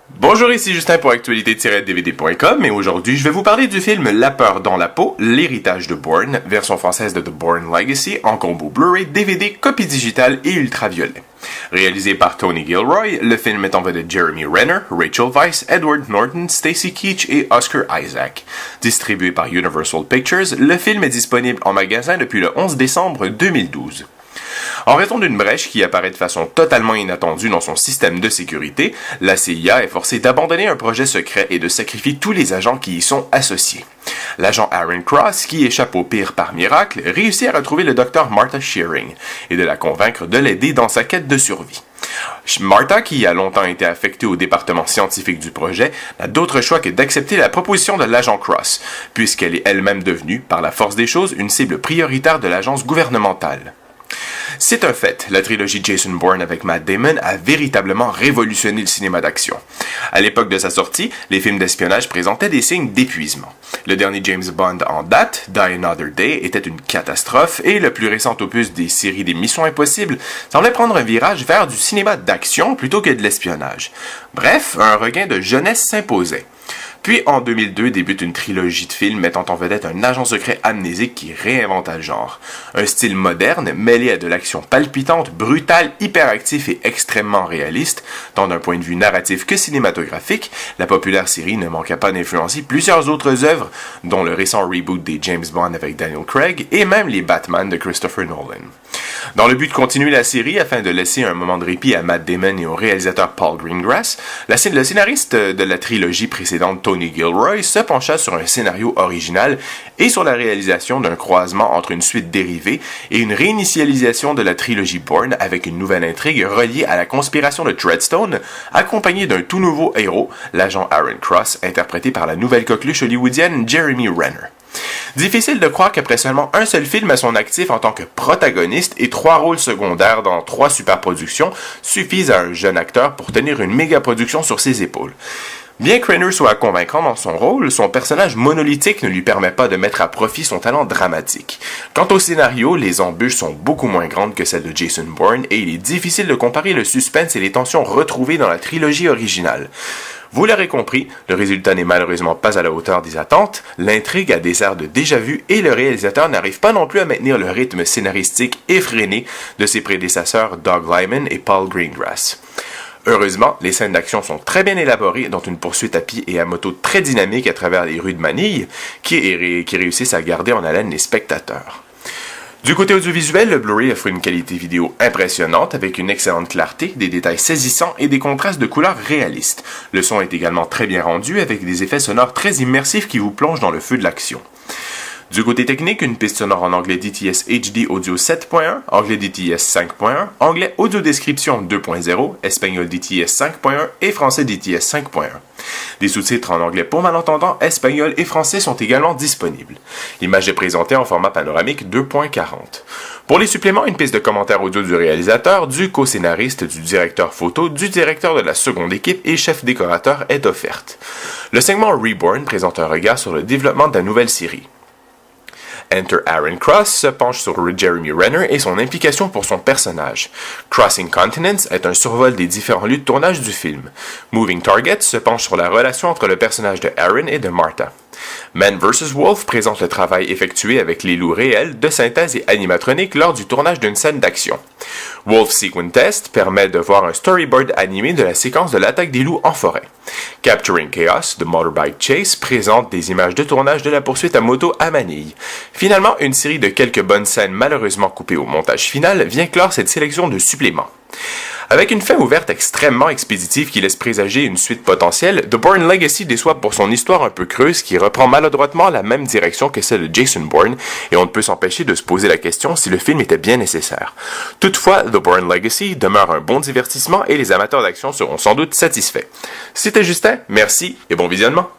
Bonjour, ici Justin pour actualité-dvd.com et aujourd'hui je vais vous parler du film La peur dans la peau, l'héritage de Bourne, version française de The Bourne Legacy, en combo Blu-ray, DVD, copie digitale et ultraviolet. Réalisé par Tony Gilroy, le film met en vedette Jeremy Renner, Rachel Weisz, Edward Norton, Stacy Keach et Oscar Isaac. Distribué par Universal Pictures, le film est disponible en magasin depuis le 11 décembre 2012. En raison d'une brèche qui apparaît de façon totalement inattendue dans son système de sécurité, la CIA est forcée d'abandonner un projet secret et de sacrifier tous les agents qui y sont associés. L'agent Aaron Cross, qui échappe au pire par miracle, réussit à retrouver le docteur Martha Shearing et de la convaincre de l'aider dans sa quête de survie. Martha, qui a longtemps été affectée au département scientifique du projet, n'a d'autre choix que d'accepter la proposition de l'agent Cross, puisqu'elle est elle-même devenue, par la force des choses, une cible prioritaire de l'agence gouvernementale. C'est un fait, la trilogie Jason Bourne avec Matt Damon a véritablement révolutionné le cinéma d'action. À l'époque de sa sortie, les films d'espionnage présentaient des signes d'épuisement. Le dernier James Bond en date, Die Another Day, était une catastrophe et le plus récent opus des séries des Missions Impossibles semblait prendre un virage vers du cinéma d'action plutôt que de l'espionnage. Bref, un regain de jeunesse s'imposait. Puis, en 2002, débute une trilogie de films mettant en vedette un agent secret amnésique qui réinventa le genre. Un style moderne, mêlé à de l'action palpitante, brutale, hyperactif et extrêmement réaliste, tant d'un point de vue narratif que cinématographique, la populaire série ne manqua pas d'influencer plusieurs autres œuvres, dont le récent reboot des James Bond avec Daniel Craig et même les Batman de Christopher Nolan. Dans le but de continuer la série afin de laisser un moment de répit à Matt Damon et au réalisateur Paul Greengrass, le scénariste de la trilogie précédente Tony Gilroy se pencha sur un scénario original et sur la réalisation d'un croisement entre une suite dérivée et une réinitialisation de la trilogie Bourne avec une nouvelle intrigue reliée à la conspiration de Treadstone, accompagnée d'un tout nouveau héros, l'agent Aaron Cross, interprété par la nouvelle coqueluche hollywoodienne Jeremy Renner. Difficile de croire qu'après seulement un seul film à son actif en tant que protagoniste et 3 rôles secondaires dans 3 superproductions suffisent à un jeune acteur pour tenir une méga-production sur ses épaules. Bien que Renner soit convaincant dans son rôle, son personnage monolithique ne lui permet pas de mettre à profit son talent dramatique. Quant au scénario, les embûches sont beaucoup moins grandes que celles de Jason Bourne et il est difficile de comparer le suspense et les tensions retrouvées dans la trilogie originale. Vous l'aurez compris, le résultat n'est malheureusement pas à la hauteur des attentes, l'intrigue a des airs de déjà-vu et le réalisateur n'arrive pas non plus à maintenir le rythme scénaristique effréné de ses prédécesseurs Doug Liman et Paul Greengrass. Heureusement, les scènes d'action sont très bien élaborées, dont une poursuite à pied et à moto très dynamique à travers les rues de Manille, qui réussissent à garder en haleine les spectateurs. Du côté audiovisuel, le Blu-ray offre une qualité vidéo impressionnante avec une excellente clarté, des détails saisissants et des contrastes de couleurs réalistes. Le son est également très bien rendu avec des effets sonores très immersifs qui vous plongent dans le feu de l'action. Du côté technique, une piste sonore en anglais DTS HD Audio 7.1, anglais DTS 5.1, anglais Audio Description 2.0, espagnol DTS 5.1 et français DTS 5.1. Des sous-titres en anglais pour malentendants, espagnol et français sont également disponibles. L'image est présentée en format panoramique 2.40. Pour les suppléments, une piste de commentaires audio du réalisateur, du co-scénariste, du directeur photo, du directeur de la seconde équipe et chef décorateur est offerte. Le segment Reborn présente un regard sur le développement de la nouvelle série. Enter Aaron Cross se penche sur Jeremy Renner et son implication pour son personnage. Crossing Continents est un survol des différents lieux de tournage du film. Moving Target se penche sur la relation entre le personnage de Aaron et de Martha. Man vs. Wolf présente le travail effectué avec les loups réels, de synthèse et animatronique lors du tournage d'une scène d'action. Wolf Sequence Test permet de voir un storyboard animé de la séquence de l'attaque des loups en forêt. Capturing Chaos, The Motorbike Chase, présente des images de tournage de la poursuite à moto à Manille. Finalement, une série de quelques bonnes scènes malheureusement coupées au montage final vient clore cette sélection de suppléments. Avec une fin ouverte extrêmement expéditive qui laisse présager une suite potentielle, The Bourne Legacy déçoit pour son histoire un peu creuse qui reprend maladroitement la même direction que celle de Jason Bourne et on ne peut s'empêcher de se poser la question si le film était bien nécessaire. Toutefois, The Bourne Legacy demeure un bon divertissement et les amateurs d'action seront sans doute satisfaits. C'était Justin, merci et bon visionnement!